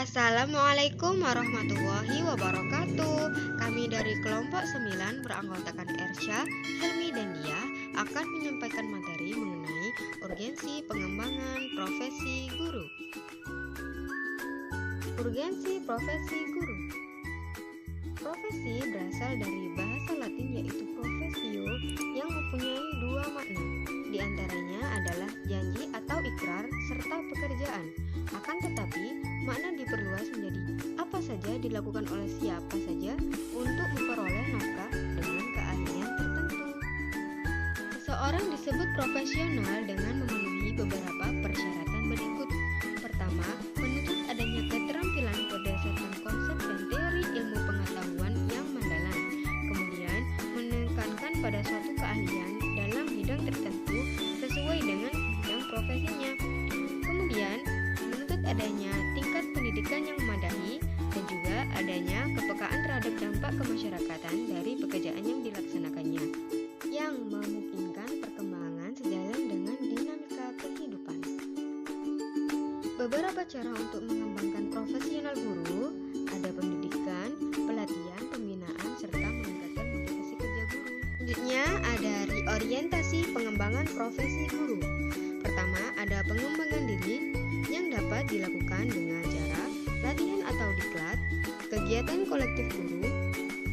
Assalamualaikum warahmatullahi wabarakatuh. Kami dari kelompok 9 beranggotakan Ersya, Hilmi, dan Dia akan menyampaikan materi mengenai urgensi pengembangan profesi guru. Urgensi profesi guru. Profesi berasal dari bahasa Latin yaitu professio yang mempunyai dua makna. Di antaranya adalah janji atau ikrar serta pekerjaan. Akan tetapi, makna diperluas menjadi apa saja dilakukan oleh siapa saja untuk memperoleh nafkah dengan keahlian tertentu. Seseorang disebut profesional dengan memenuhi beberapa persyaratan berikut. Pertama, menuntut adanya keterampilan berdasarkan konsep dan teori ilmu pengetahuan yang mendalam. Kemudian, menekankan pada suatu keahlian dalam bidang tertentu sesuai dengan bidang profesinya. Kemudian, menuntut adanya tingkat pendidikan yang memadai dan juga adanya kepekaan terhadap dampak kemasyarakatan dari pekerjaan yang dilaksanakannya, yang memungkinkan perkembangan sejalan dengan dinamika kehidupan. Beberapa cara untuk mengembangkan profesional guru ada pendidikan, pelatihan, pembinaan, serta meningkatkan motivasi kerja guru. Selanjutnya ada reorientasi pengembangan profesi guru. Pertama, ada pengembangan diri yang dapat dilakukan dengan cara latihan atau diklat, kegiatan kolektif guru,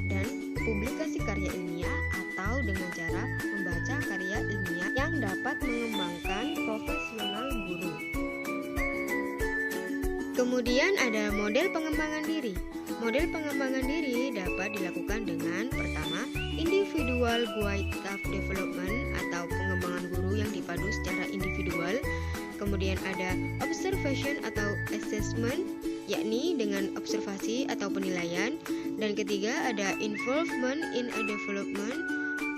dan publikasi karya ilmiah atau dengan cara membaca karya ilmiah yang dapat mengembangkan profesional guru. Kemudian ada model pengembangan diri. Model pengembangan diri dapat dilakukan dengan pertama, individual guide staff development atau pengembangan guru yang dipadu secara individual. Kemudian ada observation atau assessment, yakni dengan observasi atau penilaian. Dan ketiga ada involvement in a development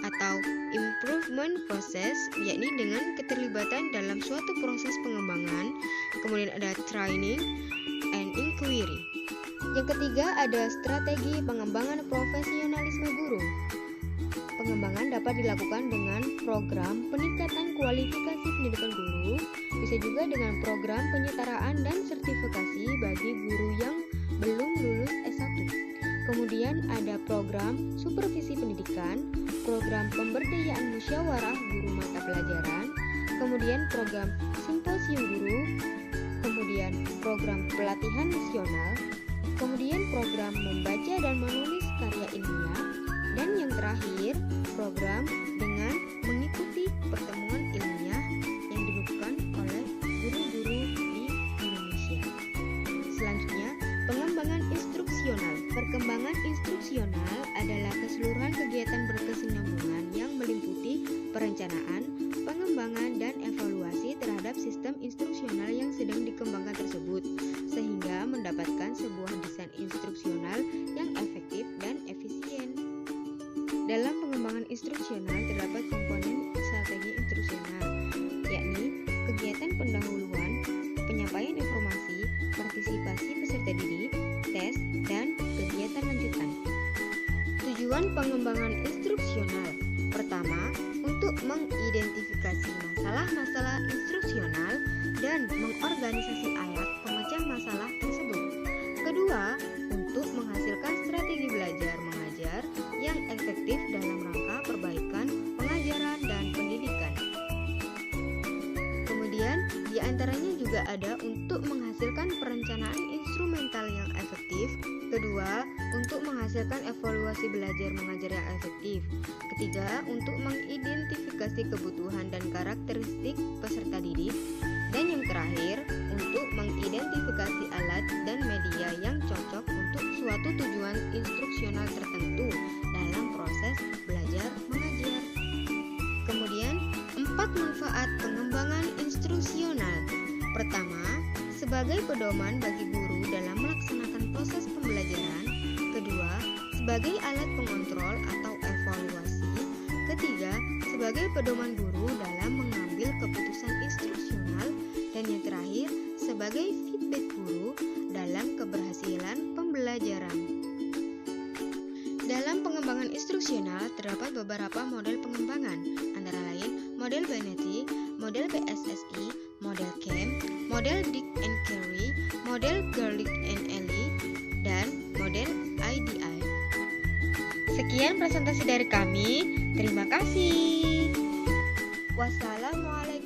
atau improvement process, yakni dengan keterlibatan dalam suatu proses pengembangan. Kemudian ada training and inquiry. Yang ketiga ada strategi pengembangan profesionalisme guru. Pengembangan dapat dilakukan dengan program peningkatan kualifikasi pendidikan guru, bisa juga dengan program penyetaraan dan sertifikasi bagi guru yang belum lulus S1. Kemudian ada program supervisi pendidikan, program pemberdayaan musyawarah guru mata pelajaran, kemudian program simposium guru, kemudian program pelatihan nasional, kemudian program membaca dan menulis karya ilmiah, dan yang terakhir program dengan mengikuti pertemuan ilmiah yang dilakukan oleh guru-guru di Indonesia. Selanjutnya, pengembangan instruksional. Perkembangan instruksional adalah keseluruhan kegiatan berkesinambungan yang meliputi perencanaan, pengembangan, dan evaluasi terhadap sistem instruksional yang sedang dikembangkan tersebut, sehingga mendapatkan sebuah desain instruksional yang efektif dan efisien. Dalam pengembangan instruksional terdapat komponen strategi instruksional, yakni kegiatan pendahuluan, penyampaian informasi, partisipasi peserta didik, tes, dan kegiatan lanjutan. Tujuan pengembangan instruksional. Pertama, untuk mengidentifikasi masalah-masalah instruksional dan mengorganisasi alat pemecah masalah tersebut. Kedua, untuk menghasilkan strategi belajar mengajar yang efektif dalam rangka perbaikan pengajaran dan pendidikan. Kemudian, di antaranya juga ada untuk menghasilkan perencanaan instrumental yang efektif. Kedua, untuk menghasilkan evaluasi belajar mengajar yang efektif. Ketiga, untuk mengidentifikasi kebutuhan dan karakteristik peserta didik. Dan yang terakhir, untuk mengidentifikasi alat dan media yang cocok untuk suatu tujuan instruksional tertentu dalam proses belajar mengajar. Kemudian, 4 manfaat pengembangan instruksional. Pertama, sebagai pedoman bagi guru dalam melaksanakan proses pembelajaran. Kedua, sebagai alat pengontrol atau evaluasi. Ketiga, sebagai pedoman guru dalam mengambil keputusan instruksional. Dan yang terakhir, sebagai feedback guru dalam keberhasilan pembelajaran. Dalam pengembangan instruksional terdapat beberapa model pengembangan, antara lain model Benetti, model BSSI, model CAM, model Dick and Carey, model Garlic NLE, dan model IDI. Sekian presentasi dari kami. Terima kasih. Wassalamualaikum.